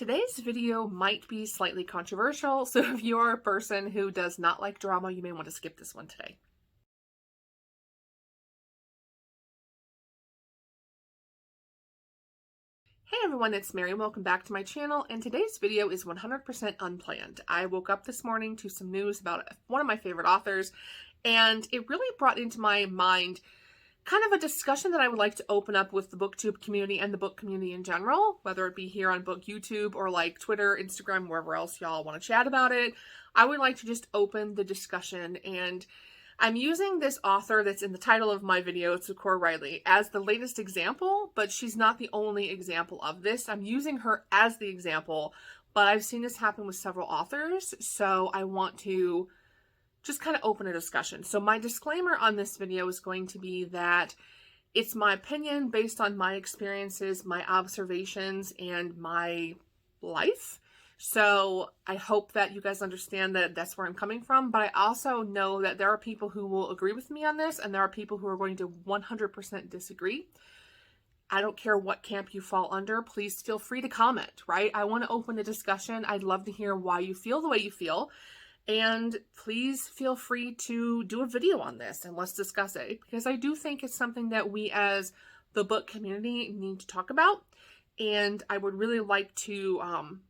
Today's video might be slightly controversial, so if you are a person who does not like drama, you may want to skip this one today. Hey everyone, it's Mary. Welcome back to my channel, and today's video is 100% unplanned. I woke up this morning to some news about one of my favorite authors, and it really brought into my mind kind of a discussion that I would like to open up with the booktube community and the book community in general, whether it be here on book YouTube or like Twitter, Instagram, wherever else y'all want to chat about it. I would like to just open the discussion, and I'm using this author that's in the title of my video, it's Cora Reilly, as the latest example, but she's not the only example of this. I'm using her as the example, but I've seen this happen with several authors, so I want to just kind of open a discussion. So my disclaimer on this video is going to be that it's my opinion based on my experiences, my observations, and my life. So I hope that you guys understand that that's where I'm coming from, but I also know that there are people who will agree with me on this, and there are people who are going to 100% disagree. I don't care what camp you fall under. Please feel free to comment, right? I want to open a discussion. I'd love to hear why you feel the way you feel. And please feel free to do a video on this and let's discuss it, because I do think it's something that we as the book community need to talk about. And I would really like to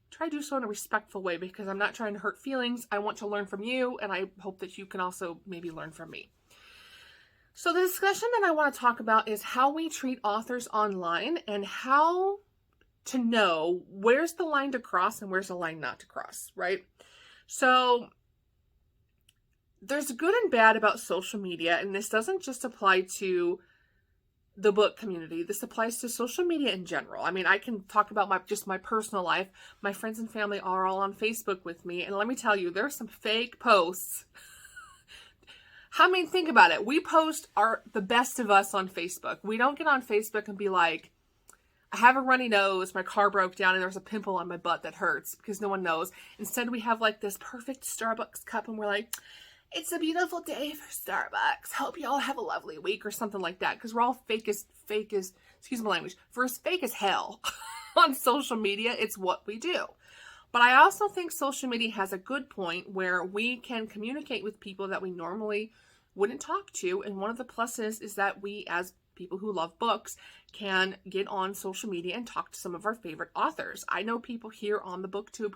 try to do so in a respectful way, because I'm not trying to hurt feelings. I want to learn from you, and I hope that you can also maybe learn from me. So the discussion that I want to talk about is how we treat authors online and how to know where's the line to cross and where's the line not to cross, right? So there's good and bad about social media, and this doesn't just apply to the book community. This applies to social media in general. I mean, I can talk about my personal life. My friends and family are all on Facebook with me, and let me tell you, there's some fake posts. I mean, think about it. We post the best of us on Facebook. We don't get on Facebook and be like, I have a runny nose, my car broke down, and there's a pimple on my butt that hurts, because no one knows. Instead, we have like this perfect Starbucks cup, and we're like, it's a beautiful day for Starbucks. Hope you all have a lovely week, or something like that, because we're all fake as, excuse my language, for as fake as hell on social media. It's what we do. But I also think social media has a good point where we can communicate with people that we normally wouldn't talk to. And one of the pluses is that we, as people who love books, can get on social media and talk to some of our favorite authors. I know people here on the booktube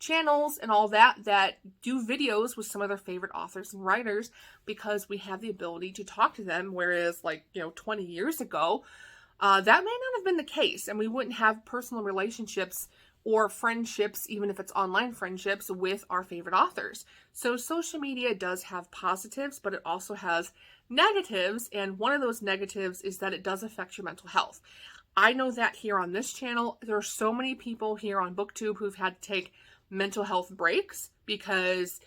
channels and all that do videos with some of their favorite authors and writers, because we have the ability to talk to them, whereas 20 years ago, that may not have been the case, and we wouldn't have personal relationships or friendships, even if it's online friendships, with our favorite authors. So social media does have positives, but it also has negatives, and one of those negatives is that it does affect your mental health. I know that here on this channel, there are so many people here on BookTube who've had to take mental health breaks because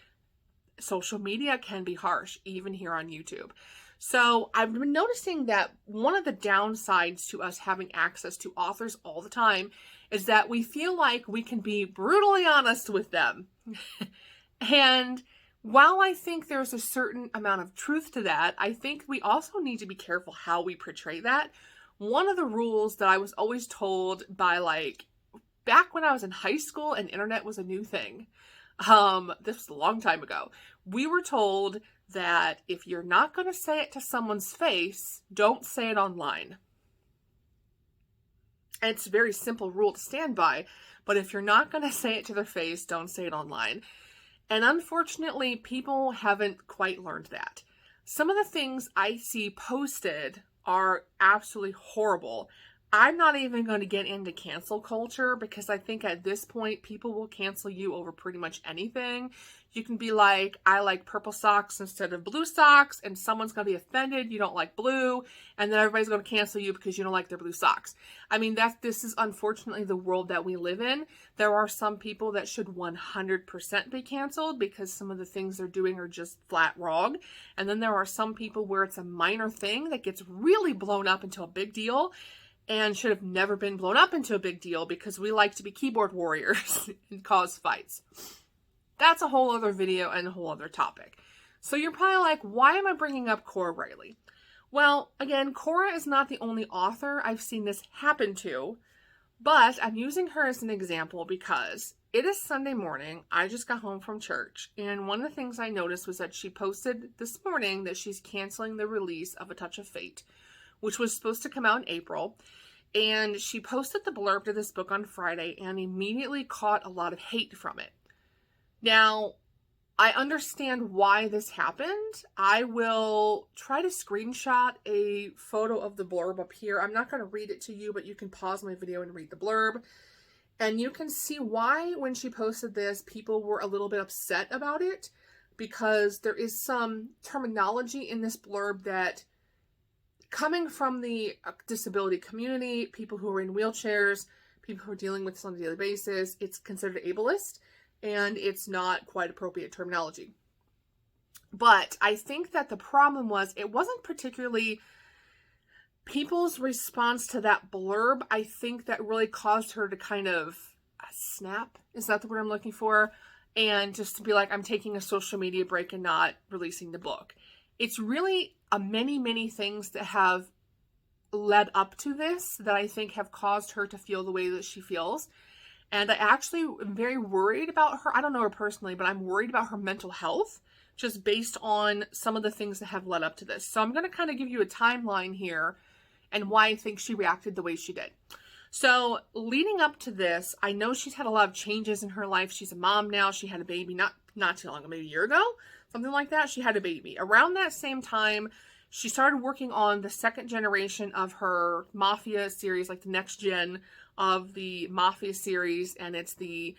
social media can be harsh, even here on YouTube. So I've been noticing that one of the downsides to us having access to authors all the time is that we feel like we can be brutally honest with them. And while I think there's a certain amount of truth to that, I think we also need to be careful how we portray that. One of the rules that I was always told by back when I was in high school and internet was a new thing, this was a long time ago, we were told that if you're not going to say it to someone's face, don't say it online. And it's a very simple rule to stand by, but if you're not going to say it to their face, don't say it online. And unfortunately, people haven't quite learned that. Some of the things I see posted are absolutely horrible. I'm not even going to get into cancel culture, because I think at this point, people will cancel you over pretty much anything. You can be like, I like purple socks instead of blue socks, and someone's going to be offended you don't like blue, and then everybody's going to cancel you because you don't like their blue socks. I mean, this is unfortunately the world that we live in. There are some people that should 100% be canceled because some of the things they're doing are just flat wrong. And then there are some people where it's a minor thing that gets really blown up into a big deal, and should have never been blown up into a big deal because we like to be keyboard warriors and cause fights. That's a whole other video and a whole other topic. So you're probably like, why am I bringing up Cora Reilly? Well, again, Cora is not the only author I've seen this happen to, But I'm using her as an example because it is Sunday morning. I just got home from church, and one of the things I noticed was that she posted this morning that she's canceling the release of A Touch of Fate, which was supposed to come out in April. And she posted the blurb to this book on Friday and immediately caught a lot of hate from it. Now, I understand why this happened. I will try to screenshot a photo of the blurb up here. I'm not going to read it to you, but you can pause my video and read the blurb. And you can see why, when she posted this, people were a little bit upset about it, because there is some terminology in this blurb that, coming from the disability community, people who are in wheelchairs, people who are dealing with this on a daily basis, it's considered ableist, and it's not quite appropriate terminology. But I think that the problem was, it wasn't particularly people's response to that blurb. I think that really caused her to kind of snap, is that the word I'm looking for? And just to be like, I'm taking a social media break and not releasing the book. It's really many things that have led up to this that I think have caused her to feel the way that she feels. And I actually am very worried about her. I don't know her personally, but I'm worried about her mental health, just based on some of the things that have led up to this. So I'm going to kind of give you a timeline here and why I think she reacted the way she did. So leading up to this, I know she's had a lot of changes in her life. She's a mom now. She had a baby not too long ago, maybe a year ago, something like that. She had a baby. Around that same time, she started working on the second generation of her Mafia series, like the next gen of the Mafia series, and it's the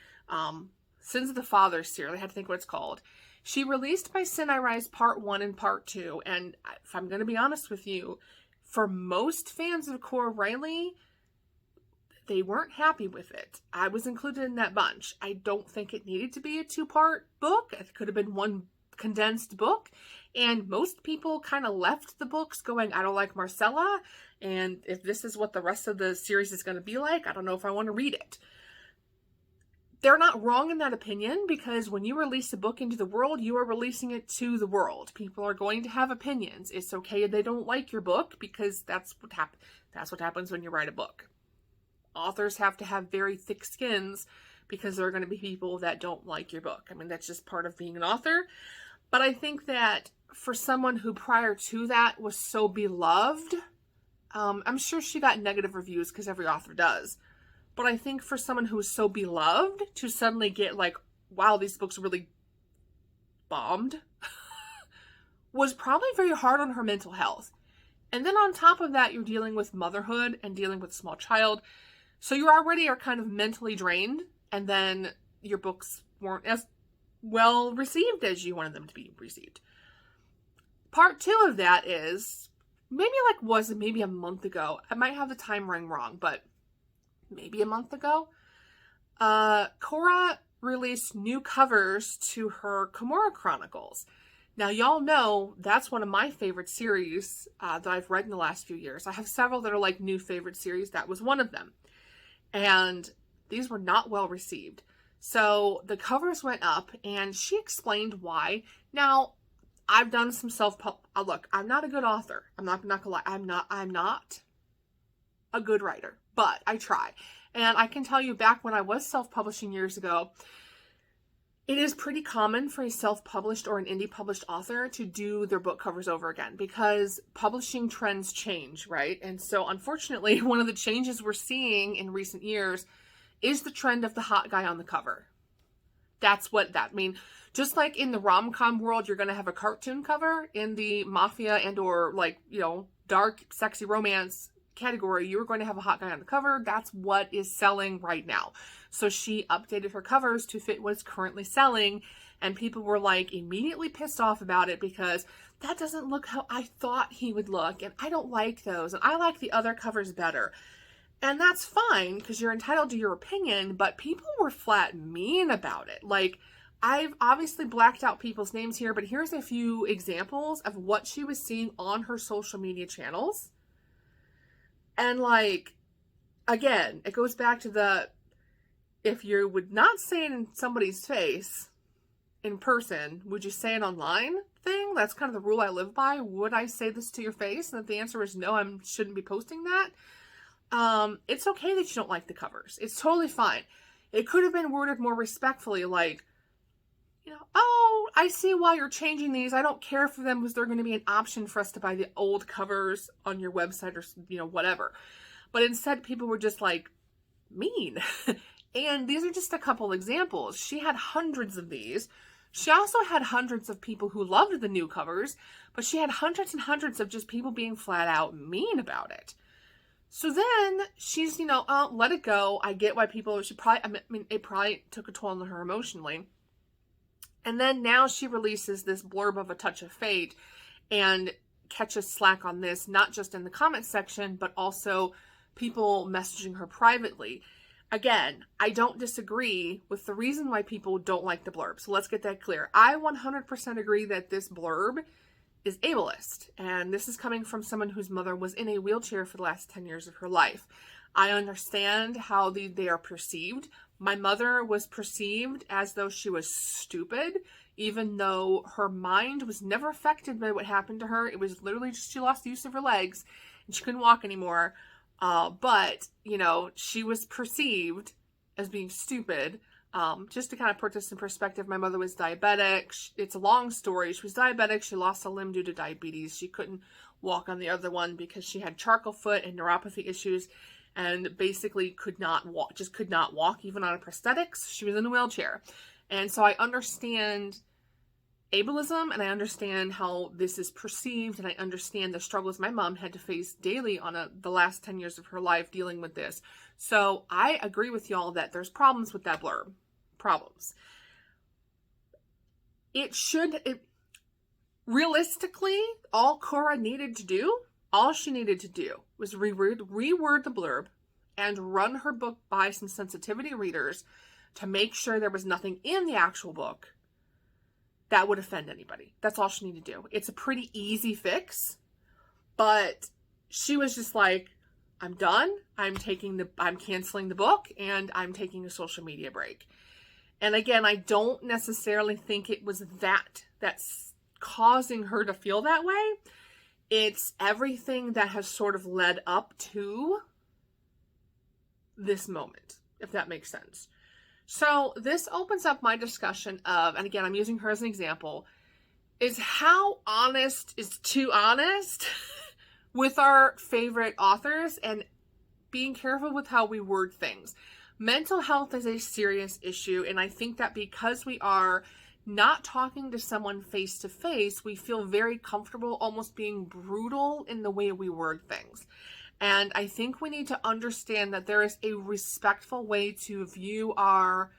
Sins of the Father series. I had to think what it's called. She released By Sin I Rise Part 1 and Part 2, and if I'm going to be honest with you, for most fans of Cora Reilly, they weren't happy with it. I was included in that bunch. I don't think it needed to be a 2-part book. It could have been one condensed book. And most people kind of left the books going, I don't like Marcella. And if this is what the rest of the series is going to be like, I don't know if I want to read it. They're not wrong in that opinion, because when you release a book into the world, you are releasing it to the world. People are going to have opinions. It's okay if they don't like your book, because that's what happens when you write a book. Authors have to have very thick skins, because there are going to be people that don't like your book. I mean, that's just part of being an author. But I think that for someone who prior to that was so beloved, I'm sure she got negative reviews, because every author does. But I think for someone who is so beloved to suddenly get like, wow, these books really bombed, was probably very hard on her mental health. And then on top of that, you're dealing with motherhood and dealing with a small child. So you already are kind of mentally drained, and then your books weren't as well received as you wanted them to be received. Part 2 of that is maybe a month ago. I might have the timeline wrong, but maybe a month ago, Cora released new covers to her Cora Chronicles. Now, y'all know that's one of my favorite series that I've read in the last few years. I have several that are like new favorite series. That was one of them. And these were not well received. So the covers went up, and she explained why. Now, I've done some look, I'm not a good author. I'm not gonna lie. I'm not a good writer, but I try. And I can tell you, back when I was self-publishing years ago, it is pretty common for a self-published or an indie published author to do their book covers over again, because publishing trends change, right? And so unfortunately, one of the changes we're seeing in recent years is the trend of the hot guy on the cover. That's what that means. Just like in the rom-com world, you're going to have a cartoon cover, in the mafia and or dark, sexy romance category, you were going to have a hot guy on the cover. That's what is selling right now. So she updated her covers to fit what's currently selling, and people were like immediately pissed off about it, because that doesn't look how I thought he would look, and I don't like those, and I like the other covers better. And that's fine, because you're entitled to your opinion, but people were flat mean about it. Like, I've obviously blacked out people's names here, but here's a few examples of what she was seeing on her social media channels. And again, it goes back to if you would not say it in somebody's face in person, would you say it online thing? That's kind of the rule I live by. Would I say this to your face? And if the answer is no, I shouldn't be posting that. it's okay that you don't like the covers. It's totally fine. It could have been worded more respectfully, like, oh, I see why you're changing these. I don't care for them because they're going to be an option for us to buy the old covers on your website or, whatever. But instead, people were just like, mean. And these are just a couple examples. She had hundreds of these. She also had hundreds of people who loved the new covers, but she had hundreds and hundreds of just people being flat out mean about it. So then she's, oh, let it go. I get why people, it probably took a toll on her emotionally. And then now she releases this blurb of A Touch of Fate and catches slack on this, not just in the comments section, but also people messaging her privately. Again, I don't disagree with the reason why people don't like the blurb. So let's get that clear. I 100% agree that this blurb is ableist. And this is coming from someone whose mother was in a wheelchair for the last 10 years of her life. I understand how they are perceived. My mother was perceived as though she was stupid, even though her mind was never affected by what happened to her. It was literally just she lost the use of her legs and she couldn't walk anymore. But, she was perceived as being stupid. Just to kind of put this in perspective, my mother was diabetic. It's a long story. She was diabetic. She lost a limb due to diabetes. She couldn't walk on the other one because she had charcoal foot and neuropathy issues and basically could not walk even on a prosthetics. She was in a wheelchair. And so I understand ableism, and I understand how this is perceived, and I understand the struggles my mom had to face daily on the last 10 years of her life dealing with this. So I agree with y'all that there's problems with that blurb. Problems. Realistically, all Cora needed to do, all she needed to do was reword the blurb and run her book by some sensitivity readers to make sure there was nothing in the actual book that would offend anybody. That's all she needed to do. It's a pretty easy fix, but she was just like, I'm done. I'm canceling the book and I'm taking a social media break. And again, I don't necessarily think it was that's causing her to feel that way. It's everything that has sort of led up to this moment, if that makes sense. So this opens up my discussion of, and again, I'm using her as an example, is how honest is too honest with our favorite authors and being careful with how we word things. Mental health is a serious issue, and I think that because we are not talking to someone face to face, we feel very comfortable almost being brutal in the way we word things. And I think we need to understand that there is a respectful way to view our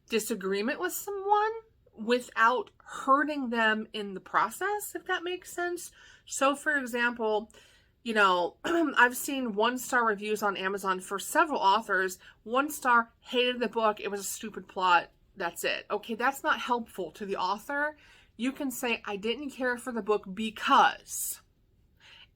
disagreement with someone without hurting them in the process, if that makes sense. So for example, I've seen 1-star reviews on Amazon for several authors. 1 star, hated the book. It was a stupid plot. That's it. Okay, that's not helpful to the author. You can say, I didn't care for the book because,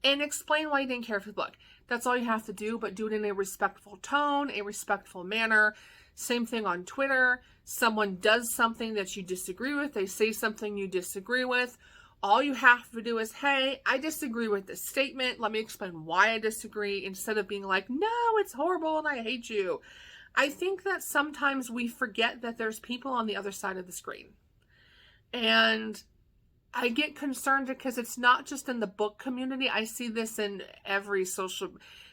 and explain why you didn't care for the book. That's all you have to do, but do it in a respectful tone, a respectful manner. Same thing on Twitter. Someone does something that you disagree with. They say something you disagree with. All you have to do is, hey, I disagree with this statement. Let me explain why I disagree, instead of being like, no, it's horrible and I hate you. I think that sometimes we forget that there's people on the other side of the screen. And I get concerned because it's not just in the book community. I see this in every social.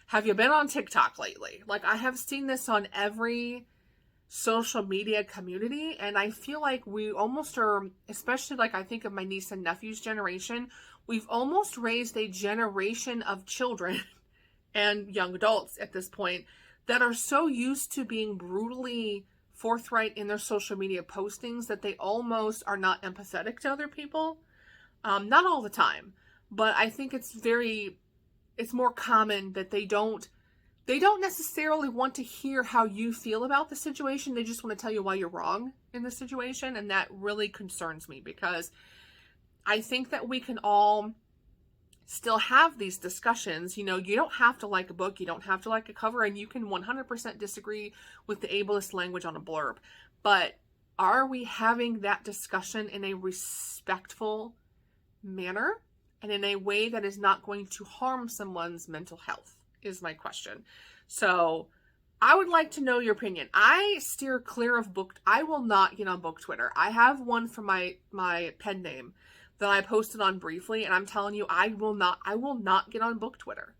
Have you been on TikTok lately? Like, I have seen this on every social media community, and I feel like we almost are, especially like I think of my niece and nephew's generation, we've almost raised a generation of children and young adults at this point that are so used to being brutally forthright in their social media postings that they almost are not empathetic to other people. Not all the time, but I think it's more common that they don't necessarily want to hear how you feel about the situation. They just want to tell you why you're wrong in the situation. And that really concerns me, because I think that we can all still have these discussions. You don't have to like a book. You don't have to like a cover, and you can 100% disagree with the ableist language on a blurb. But are we having that discussion in a respectful manner and in a way that is not going to harm someone's mental health? is my question. So I would like to know your opinion. I steer clear of I will not get on book Twitter. I have one for my pen name that I posted on briefly, and I'm telling you, I will not get on book Twitter.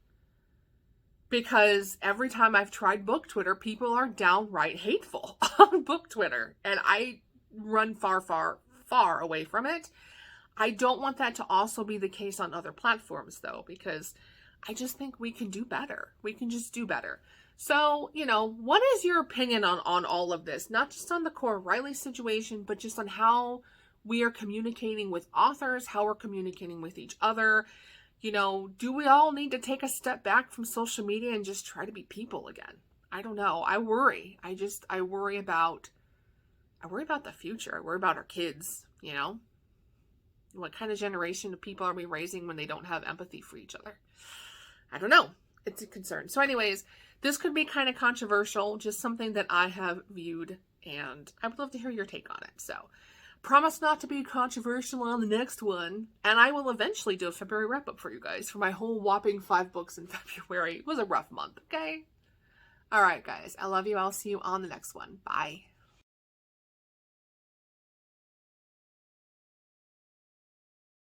Because every time I've tried book Twitter, people are downright hateful on book Twitter. And I run far, far, far away from it. I don't want that to also be the case on other platforms, though, because I just think we can do better. We can just do better. So, what is your opinion on all of this? Not just on the Cora Reilly situation, but just on how we are communicating with authors, how we're communicating with each other. Do we all need to take a step back from social media and just try to be people again? I don't know. I worry. I worry about the future. I worry about our kids, What kind of generation of people are we raising when they don't have empathy for each other? I don't know. It's a concern. So anyways, this could be kind of controversial, just something that I have viewed, and I would love to hear your take on it. So promise not to be controversial on the next one, and I will eventually do a February wrap-up for you guys for my whole whopping 5 books in February. It was a rough month, okay? All right, guys. I love you. I'll see you on the next one. Bye.